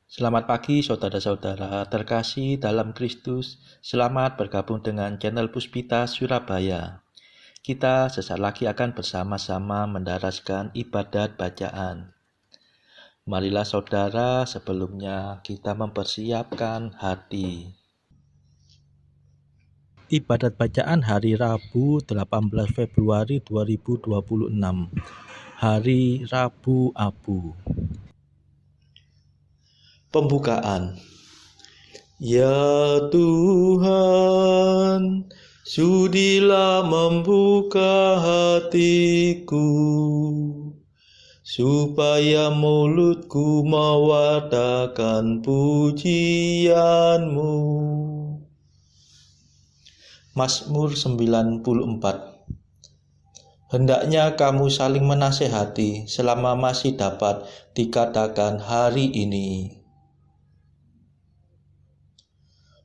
Selamat pagi saudara-saudara terkasih dalam Kristus. Selamat bergabung dengan channel Puspita Surabaya. Kita sesaat lagi akan bersama-sama mendaraskan ibadat bacaan. Marilah saudara, sebelumnya kita mempersiapkan hati. Ibadat bacaan hari Rabu 18 Februari 2026. Hari Rabu Abu. Pembukaan. Ya Tuhan, sudilah membuka hatiku, supaya mulutku mewartakan pujian-Mu. Mazmur 94. Hendaknya kamu saling menasehati selama masih dapat dikatakan hari ini.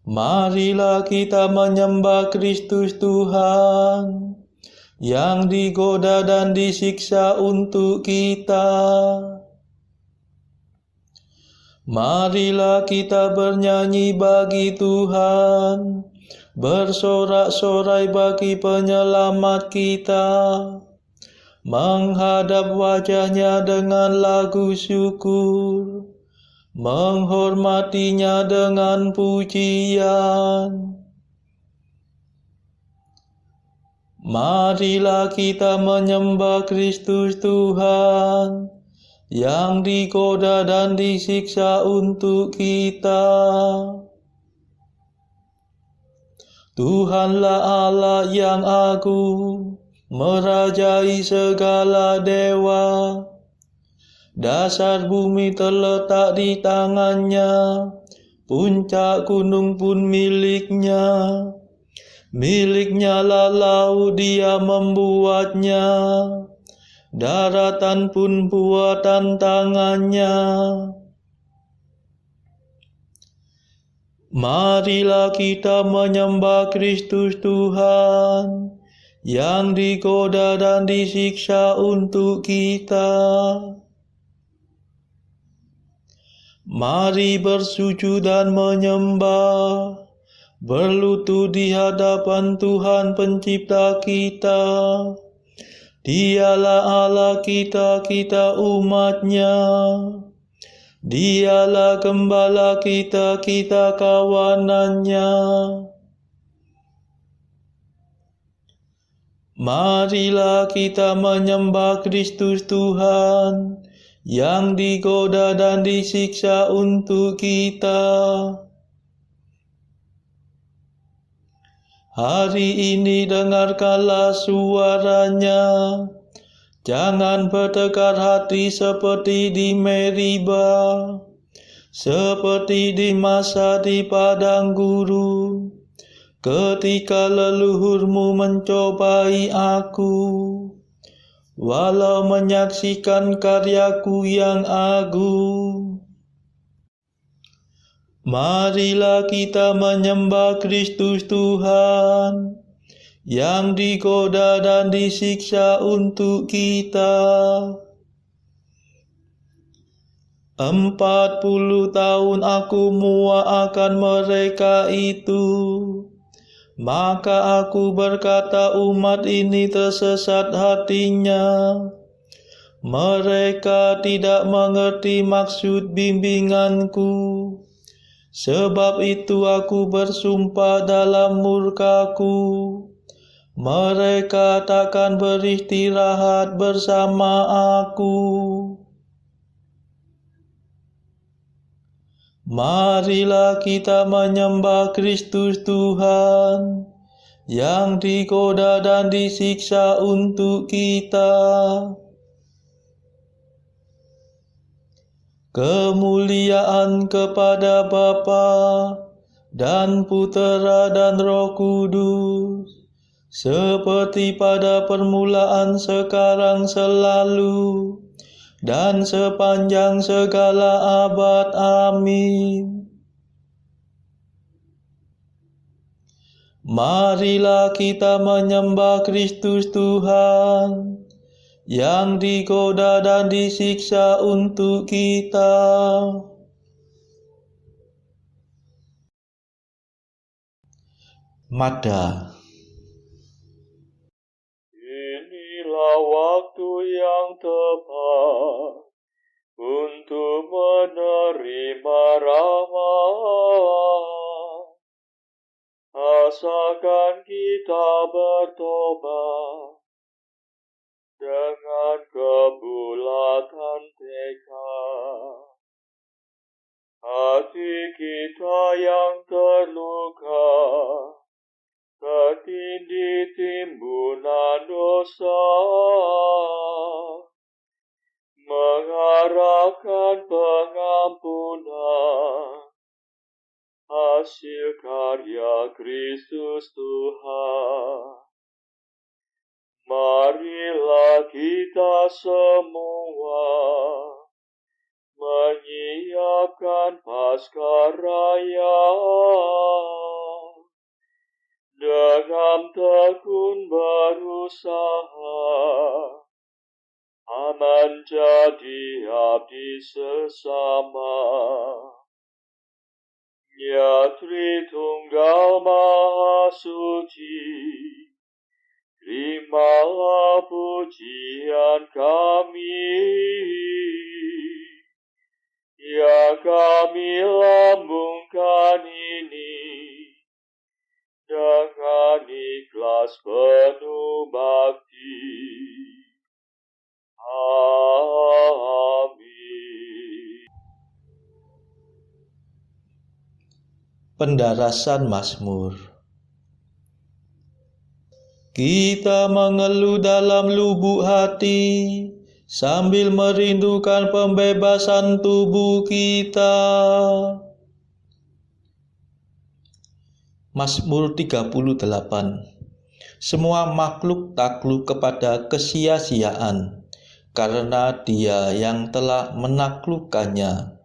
Marilah kita menyembah Kristus Tuhan, yang digoda dan disiksa untuk kita. Marilah kita bernyanyi bagi Tuhan, bersorak-sorai bagi penyelamat kita, menghadap wajah-Nya dengan lagu syukur, menghormatinya dengan pujian. Marilah kita menyembah Kristus Tuhan, yang digoda dan disiksa untuk kita. Tuhanlah Allah yang agung, merajai segala dewa. Dasar bumi terletak di tangan-Nya, puncak gunung pun milik-Nya. Milik-Nya lah laut, Dia membuatnya, daratan pun buatan tangan-Nya. Marilah kita menyembah Kristus Tuhan, yang digoda dan disiksa untuk kita. Mari bersujud dan menyembah, berlutut di hadapan Tuhan Pencipta kita. Dialah Allah kita, kita umat-Nya. Dialah gembala kita, kita kawanan-Nya. Marilah kita menyembah Kristus Tuhan, yang digoda dan disiksa untuk kita. Hari ini dengarkanlah suara-Nya, jangan bertekar hati seperti di Meriba, seperti di masa di padang gurun, ketika leluhurmu mencobai aku. Walau menyaksikan karyaku yang agung. Marilah kita menyembah Kristus Tuhan, yang digoda dan disiksa untuk kita. 40 tahun aku muak akan mereka itu. Maka aku berkata, umat ini tersesat hatinya. Mereka tidak mengerti maksud bimbinganku. Sebab itu aku bersumpah dalam murkaku, mereka takkan beristirahat bersama aku. Marilah kita menyembah Kristus Tuhan, yang digoda dan disiksa untuk kita. Kemuliaan kepada Bapa dan Putera dan Roh Kudus, seperti pada permulaan, sekarang, selalu, dan sepanjang segala abad. Amin. Marilah kita menyembah Kristus Tuhan, yang digoda dan disiksa untuk kita. Mada. Inilah waktu yang tepat untuk menerima rahmat. Asalkan kita bertobat dengan kebulatan tekad. Hati kita yang terluka, tertindih timbunan dosa, mengharapkan pengampunan, hasil karya Kristus Tuhan. Marilah kita semua menyiapkan Paskaraya dengan tekun berusaha menjadi abdi sesama. Ya Tritunggal Maha Suci, terimalah pujian kami, yang kami lambungkan ini dengan ikhlas penuh bakti. Amin. Pendarasan Mazmur. Kita mengeluh dalam lubuk hati, sambil merindukan pembebasan tubuh kita. Mazmur 38. Semua makhluk takluk kepada kesia-siaan, karena Dia yang telah menaklukkannya.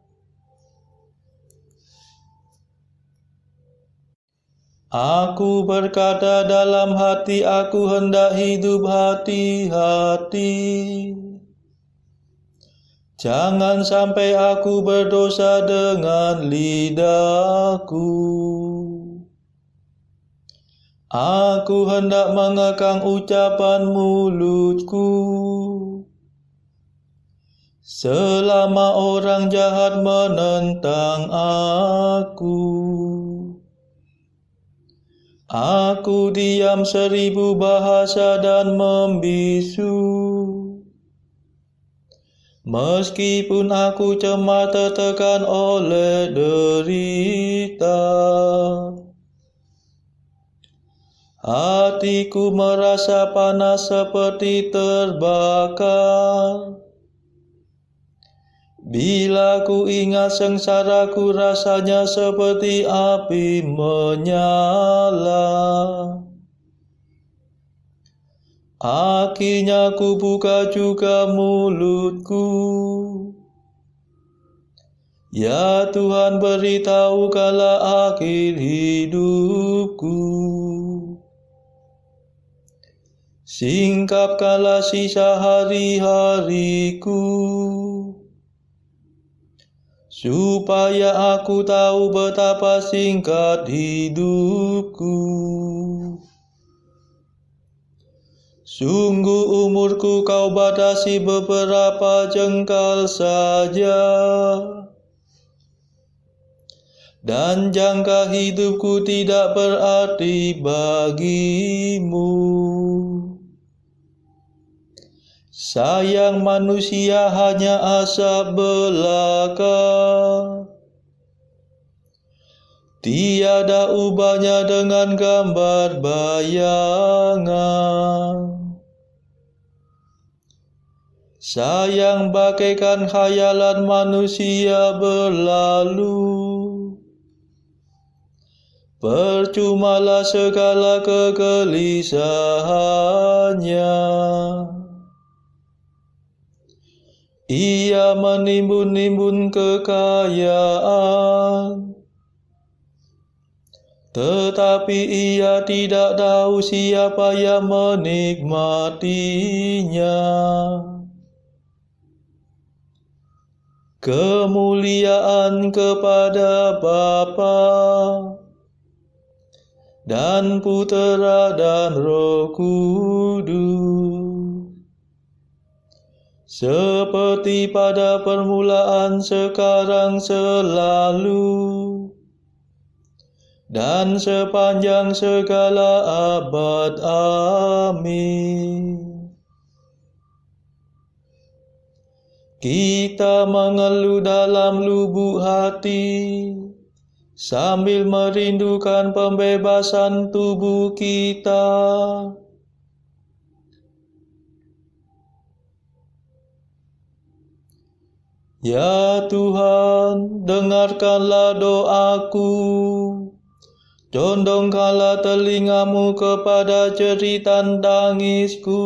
Aku berkata dalam hati, aku hendak hidup hati-hati. Jangan sampai aku berdosa dengan lidahku. Aku hendak mengekang ucapan mulutku, selama orang jahat menentang aku. Aku diam 1000 bahasa dan membisu. Meskipun aku cemas tertekan oleh derita, hatiku merasa panas seperti terbakar. Bila ku ingat sengsaraku, rasanya seperti api menyala. Akhirnya ku buka juga mulutku. Ya Tuhan, beritahukanlah akhir hidupku. Singkapkanlah sisa hari-hariku, supaya aku tahu betapa singkat hidupku. Sungguh umurku kau batasi beberapa jengkal saja, dan jangka hidupku tidak berarti bagimu. Sayang manusia hanya asap belaka, tiada ubahnya dengan gambar bayangan. Sayang bagaikan khayalan manusia berlalu, percumalah segala kegelisahannya. Ia menimbun-nimbun kekayaan, tetapi ia tidak tahu siapa yang menikmatinya. Kemuliaan kepada Bapa dan Putera dan Roh Kudus, seperti pada permulaan, sekarang, selalu, dan sepanjang segala abad. Amin. Kita mengeluh dalam lubuk hati, sambil merindukan pembebasan tubuh kita. Ya Tuhan, dengarkanlah doaku. Condongkanlah telingamu kepada jeritan tangisku.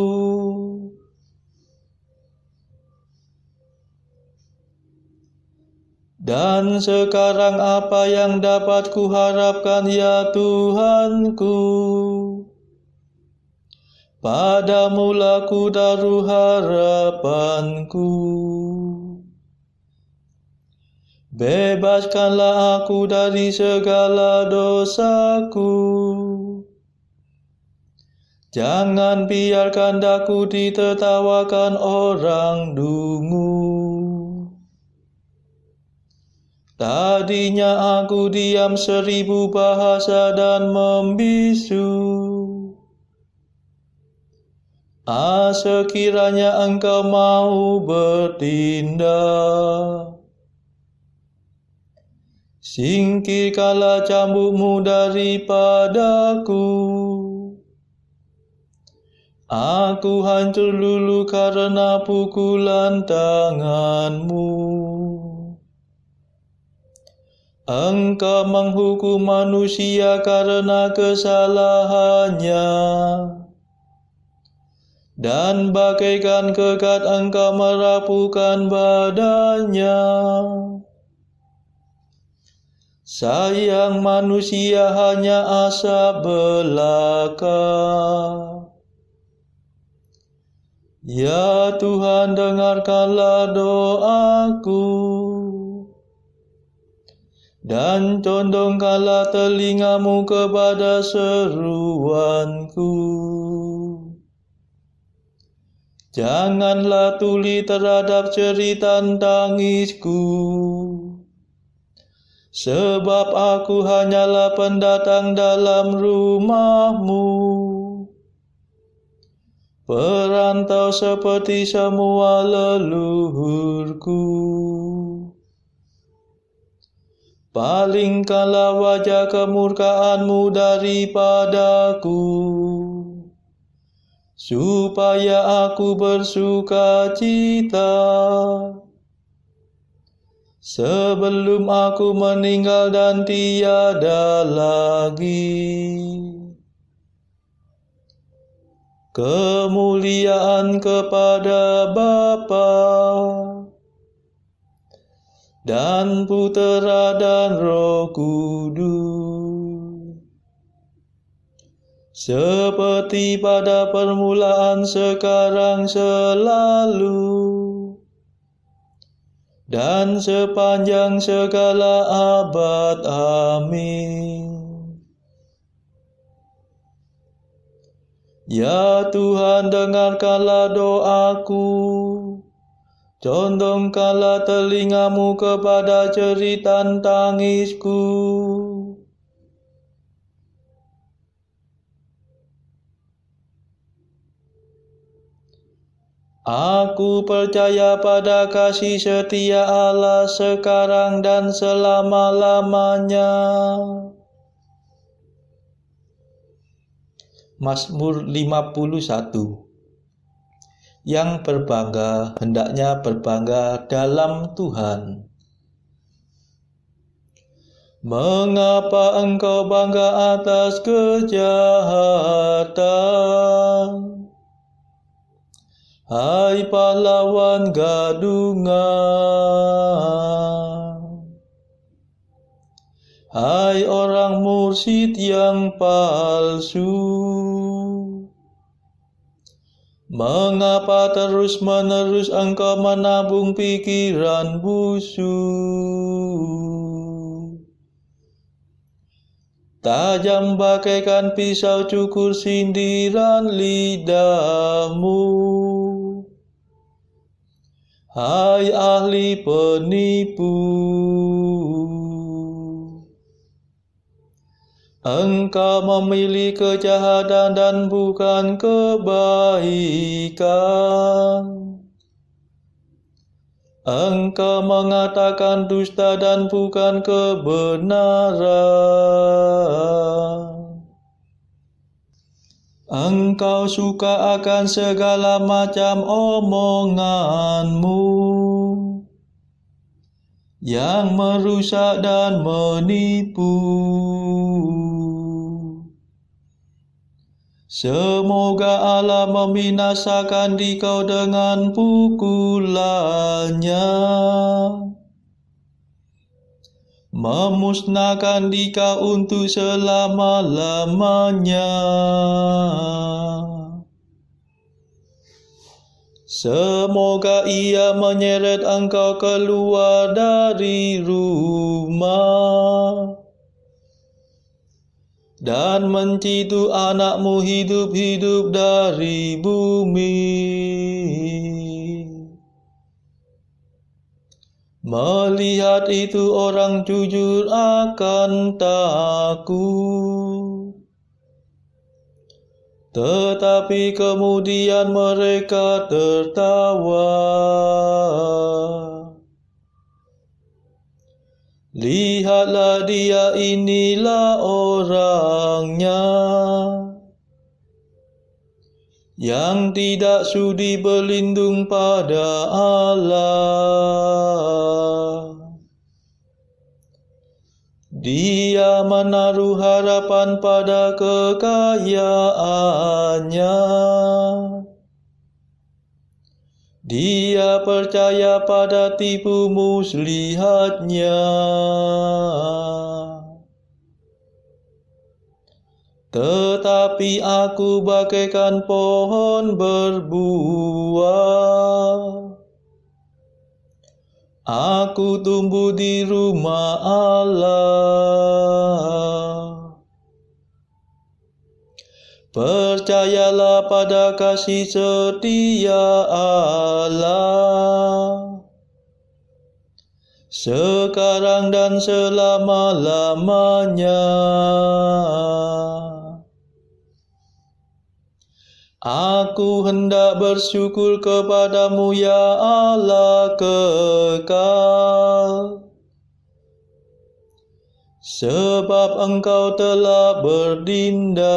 Dan sekarang apa yang dapat kuharapkan, ya Tuhanku? Padamulah ku taruh harapanku. Bebaskanlah aku dari segala dosaku. Jangan biarkan daku ditertawakan orang dungu. Tadinya aku diam 1000 bahasa dan membisu. Sekiranya Engkau mau bertindak, singkirkanlah cambukmu daripadaku. Aku hancur lulu karena pukulan tanganmu. Engkau menghukum manusia karena kesalahannya, dan bagaikan kegat Engkau merapuhkan badannya. Sayang manusia hanya asap belaka. Ya Tuhan, dengarkanlah doaku, dan condongkanlah telingamu kepada seruanku. Janganlah tuli terhadap jeritan tangisku, sebab aku hanyalah pendatang dalam rumah-Mu, perantau seperti semua leluhurku. Palingkanlah wajah kemurkaan-Mu daripadaku, supaya aku bersuka cita sebelum aku meninggal dan tiada lagi. Kemuliaan kepada Bapa dan Putera dan Roh Kudus, seperti pada permulaan, sekarang, selalu, dan sepanjang segala abad. Amin. Ya Tuhan, dengarkanlah doaku. Condongkanlah telingamu kepada jeritan tangisku. Aku percaya pada kasih setia Allah sekarang dan selama-lamanya. Mazmur 51. Yang berbangga hendaknya berbangga dalam Tuhan. Mengapa engkau bangga atas kejahatan, hai pahlawan gadungan? Hai orang mursyid yang palsu, mengapa terus-menerus engkau menabung pikiran busuk? tajam bagaikan pisau cukur sindiran lidahmu. Hai ahli penipu, engkau memilih kejahatan dan bukan kebaikan. Engkau mengatakan dusta dan bukan kebenaran. Engkau suka akan segala macam omonganmu yang merusak dan menipu. Semoga Allah membinasakan dikau dengan pukulannya, memusnahkan dikau untuk selama-lamanya. Semoga ia menyeret engkau keluar dari rumah dan mencitu anakmu hidup-hidup dari bumi. Melihat itu orang jujur akan takut, tetapi kemudian mereka tertawa. Lihatlah dia, inilah orangnya yang tidak sudi berlindung pada Allah. Dia menaruh harapan pada kekayaannya. Dia percaya pada tipu muslihatnya. Tetapi aku bagaikan pohon berbuah. Aku tumbuh di rumah Allah. Percayalah pada kasih setia Allah, sekarang dan selama-lamanya. Aku hendak bersyukur kepadamu, ya Allah kekal, sebab engkau telah bertindak.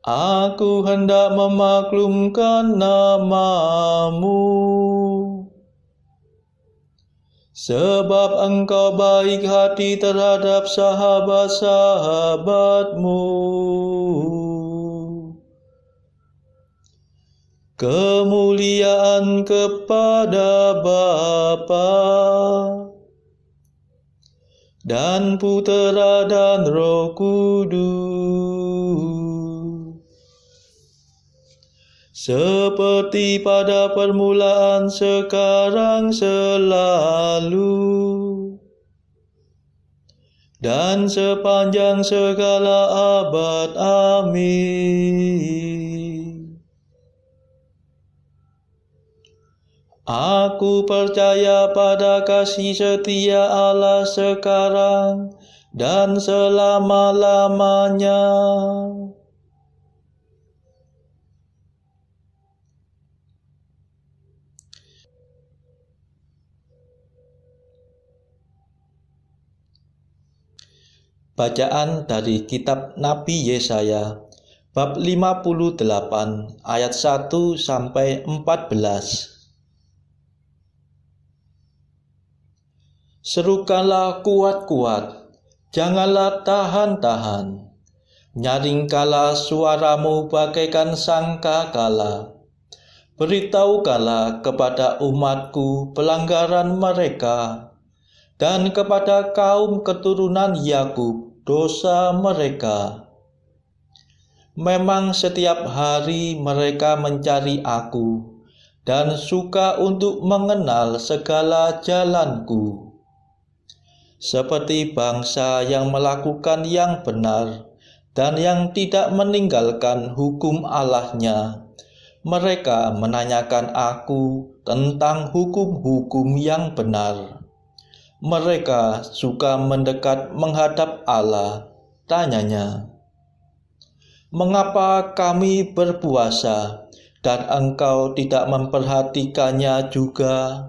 Aku hendak memaklumkan namamu, sebab engkau baik hati terhadap sahabat-sahabatmu. Kemuliaan kepada Bapa dan Putera dan Roh Kudus, seperti pada permulaan, sekarang, selalu, dan sepanjang segala abad. Amin. Aku percaya pada kasih setia Allah sekarang dan selama-lamanya. Bacaan dari kitab Nabi Yesaya bab 58 ayat 1 sampai 14. Serukanlah kuat-kuat, janganlah tahan-tahan. Nyaringkanlah suaramu bagaikan sangkakala. Beritahukanlah kepada umatku pelanggaran mereka, dan kepada kaum keturunan Yakub dosa mereka. Memang setiap hari mereka mencari aku, dan suka untuk mengenal segala jalanku. seperti bangsa yang melakukan yang benar dan yang tidak meninggalkan hukum Allahnya. Mereka menanyakan aku tentang hukum-hukum yang benar. Mereka suka mendekat menghadap Allah. Tanyanya, "Mengapa kami berpuasa dan engkau tidak memperhatikannya juga?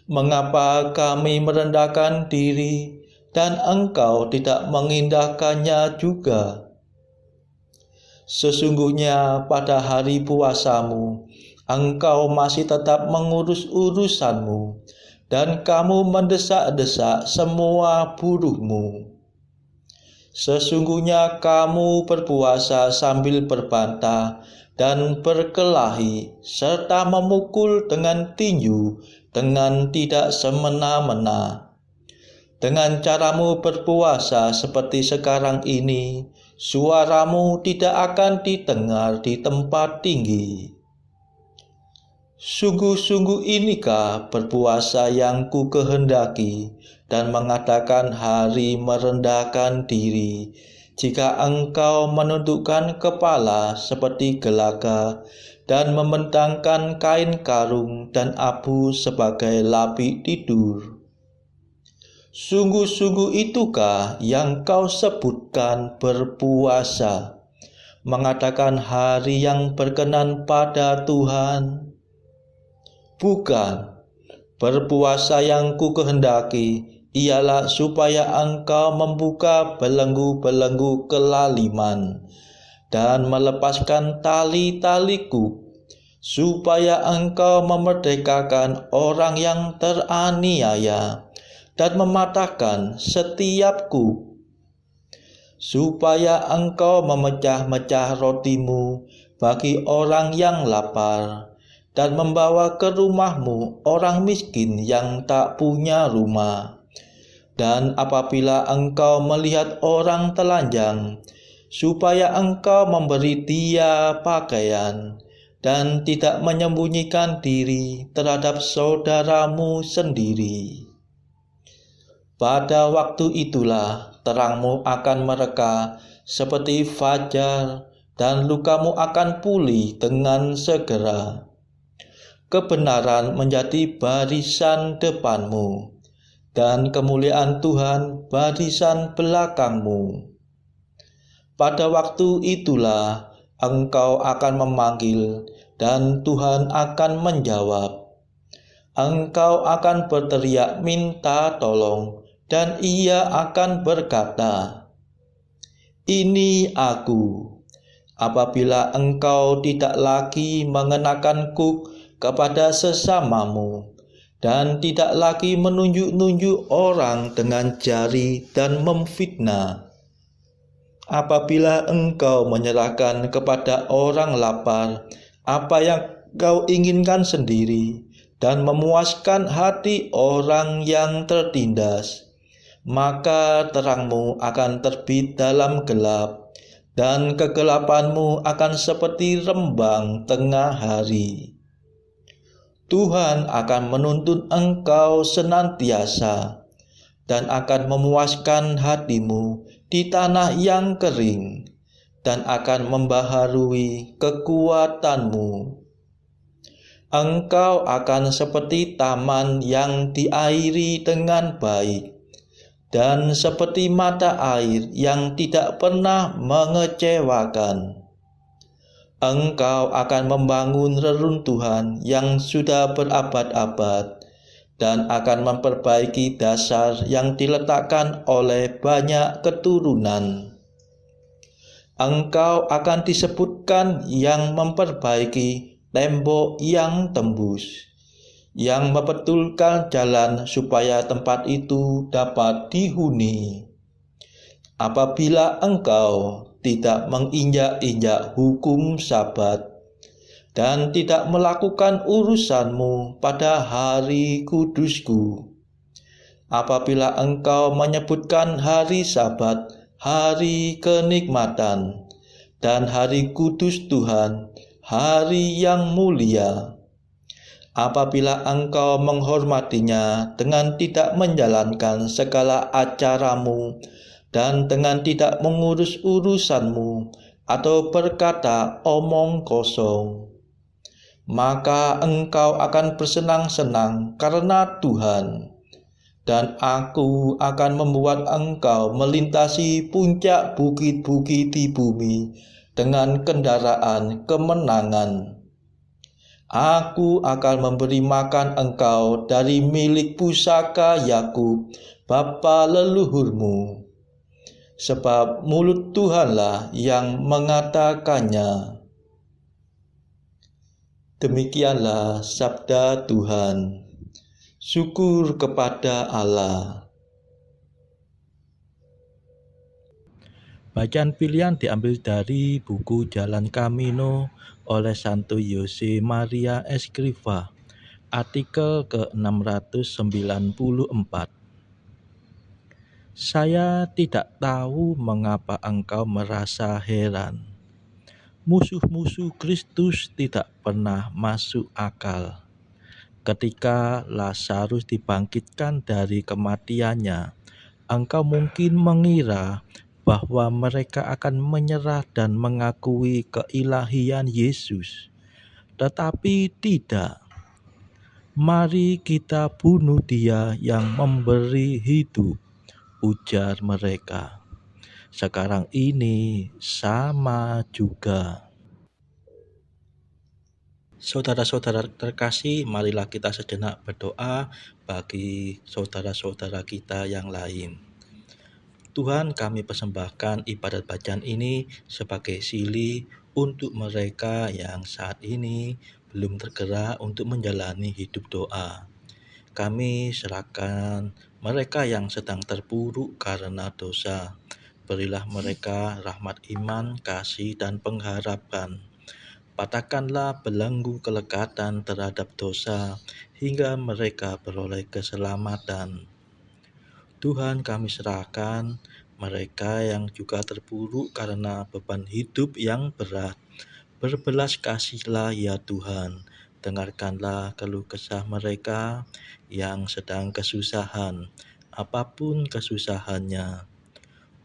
Mengapa kami merendahkan diri dan engkau tidak mengindahkannya juga? Sesungguhnya pada hari puasamu, engkau masih tetap mengurus urusanmu, dan kamu mendesak-desak semua buruhmu. Sesungguhnya kamu berpuasa sambil berbantah dan berkelahi, serta memukul dengan tinju dengan tidak semena-mena. Dengan caramu berpuasa seperti sekarang ini, suaramu tidak akan didengar di tempat tinggi. Sungguh-sungguh inikah berpuasa yang ku kehendaki, dan mengadakan hari merendahkan diri, jika engkau menundukkan kepala seperti gelaga dan membentangkan kain karung dan abu sebagai lapik tidur. Sungguh-sungguh itukah yang kau sebutkan berpuasa, mengadakan hari yang berkenan pada Tuhan? Bukan, berpuasa yang ku kehendaki ialah supaya engkau membuka belenggu-belenggu kelaliman dan melepaskan tali-taliku, supaya engkau memerdekakan orang yang teraniaya dan mematahkan setiapku, supaya engkau memecah-mecah rotimu bagi orang yang lapar, dan membawa ke rumahmu orang miskin yang tak punya rumah. Dan apabila engkau melihat orang telanjang, supaya engkau memberi dia pakaian, dan tidak menyembunyikan diri terhadap saudaramu sendiri. Pada waktu itulah terangmu akan mereka seperti fajar, dan lukamu akan pulih dengan segera. Kebenaran menjadi barisan depanmu, dan kemuliaan Tuhan barisan belakangmu. Pada waktu itulah engkau akan memanggil, dan Tuhan akan menjawab. Engkau akan berteriak minta tolong, dan Ia akan berkata, "Ini Aku." Apabila engkau tidak lagi mengenakan kuk kepada sesamamu, dan tidak lagi menunjuk-nunjuk orang dengan jari dan memfitnah. Apabila engkau menyerahkan kepada orang lapar apa yang kau inginkan sendiri, dan memuaskan hati orang yang tertindas, maka terangmu akan terbit dalam gelap, dan kegelapanmu akan seperti rembang tengah hari. Tuhan akan menuntun engkau senantiasa, dan akan memuaskan hatimu di tanah yang kering, dan akan membaharui kekuatanmu. Engkau akan seperti taman yang diairi dengan baik, dan seperti mata air yang tidak pernah mengecewakan. Engkau akan membangun reruntuhan yang sudah berabad-abad, dan akan memperbaiki dasar yang diletakkan oleh banyak keturunan. Engkau akan disebutkan yang memperbaiki tembok yang tembus, yang membetulkan jalan supaya tempat itu dapat dihuni. Apabila engkau tidak menginjak-injak hukum Sabat, dan tidak melakukan urusanmu pada hari kudusku. Apabila engkau menyebutkan hari Sabat, hari kenikmatan, dan hari kudus Tuhan, hari yang mulia. apabila engkau menghormatinya dengan tidak menjalankan segala acaramu dan dengan tidak mengurus urusanmu atau berkata omong kosong, maka engkau akan bersenang-senang karena Tuhan, dan aku akan membuat engkau melintasi puncak bukit-bukit di bumi dengan kendaraan kemenangan. Aku akan memberi makan engkau dari milik pusaka Yakub, bapa leluhurmu, sebab mulut Tuhanlah yang mengatakannya. Demikianlah sabda Tuhan. Syukur kepada Allah. Bacaan pilihan diambil dari buku Jalan Camino oleh Santo Jose Maria Escrivá, artikel ke-694. Saya tidak tahu mengapa engkau merasa heran. Musuh-musuh Kristus tidak pernah masuk akal. Ketika Lazarus dibangkitkan dari kematiannya, engkau mungkin mengira bahwa mereka akan menyerah dan mengakui keilahian Yesus. Tetapi tidak. Mari kita bunuh Dia yang memberi hidup, ujar mereka. Sekarang ini sama juga. Saudara-saudara terkasih, marilah kita sejenak berdoa bagi saudara-saudara kita yang lain. Tuhan, kami persembahkan ibadat bacaan ini sebagai sili untuk mereka yang saat ini belum tergerak untuk menjalani hidup doa. Kami serahkan mereka yang sedang terpuruk karena dosa. Berilah mereka rahmat iman, kasih, dan pengharapan. Patahkanlah belenggu kelekatan terhadap dosa hingga mereka beroleh keselamatan. Tuhan, kami serahkan mereka yang juga terpuruk karena beban hidup yang berat. Berbelas kasihlah ya Tuhan, dengarkanlah keluh kesah mereka yang sedang kesusahan, apapun kesusahannya.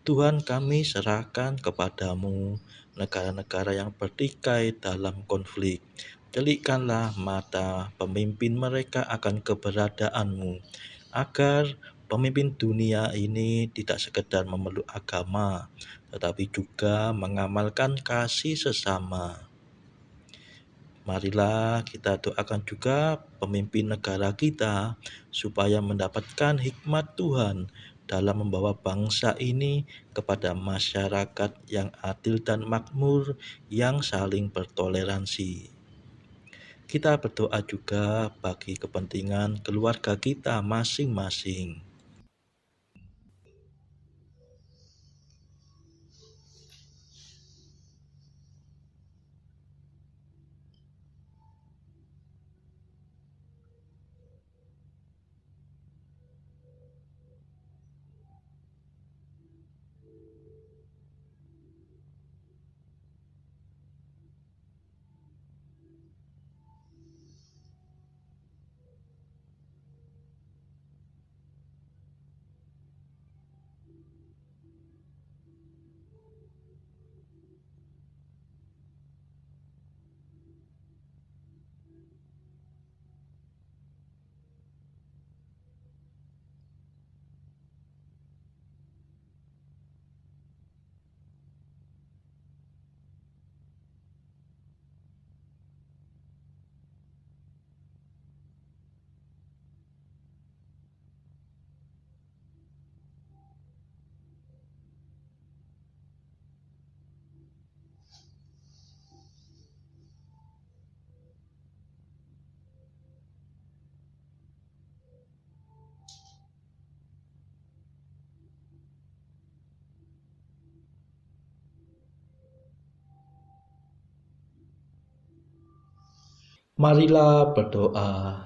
Tuhan, kami serahkan kepadamu negara-negara yang bertikai dalam konflik. Celikkanlah mata pemimpin mereka akan keberadaanmu, agar pemimpin dunia ini tidak sekedar memeluk agama, tetapi juga mengamalkan kasih sesama. Marilah kita doakan juga pemimpin negara kita supaya mendapatkan hikmat Tuhan dalam membawa bangsa ini kepada masyarakat yang adil dan makmur yang saling bertoleransi. Kita berdoa juga bagi kepentingan keluarga kita masing-masing. Marilah berdoa.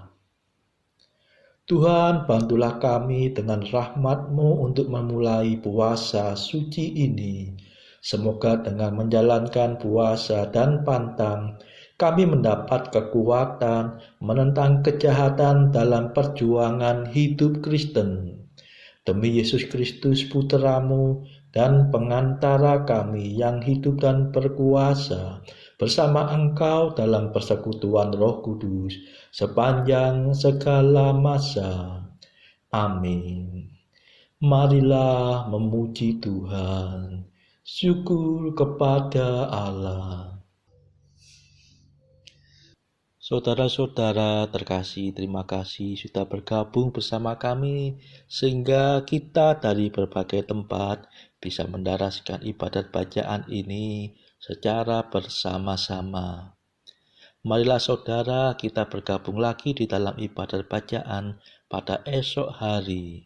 Tuhan, bantulah kami dengan rahmat-Mu untuk memulai puasa suci ini. Semoga dengan menjalankan puasa dan pantang, Kami mendapat kekuatan menentang kejahatan dalam perjuangan hidup Kristen. Demi Yesus Kristus Putramu dan pengantara kami yang hidup dan berkuasa bersama Engkau dalam persekutuan Roh Kudus sepanjang segala masa. Amin. Marilah memuji Tuhan. Syukur kepada Allah. Saudara-saudara terkasih, terima kasih sudah bergabung bersama kami sehingga kita dari berbagai tempat bisa mendaraskan ibadat bacaan ini secara bersama-sama. Marilah saudara kita bergabung lagi di dalam ibadat bacaan pada esok hari.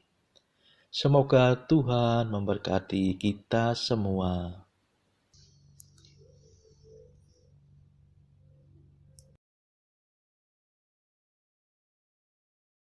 Semoga Tuhan memberkati kita semua.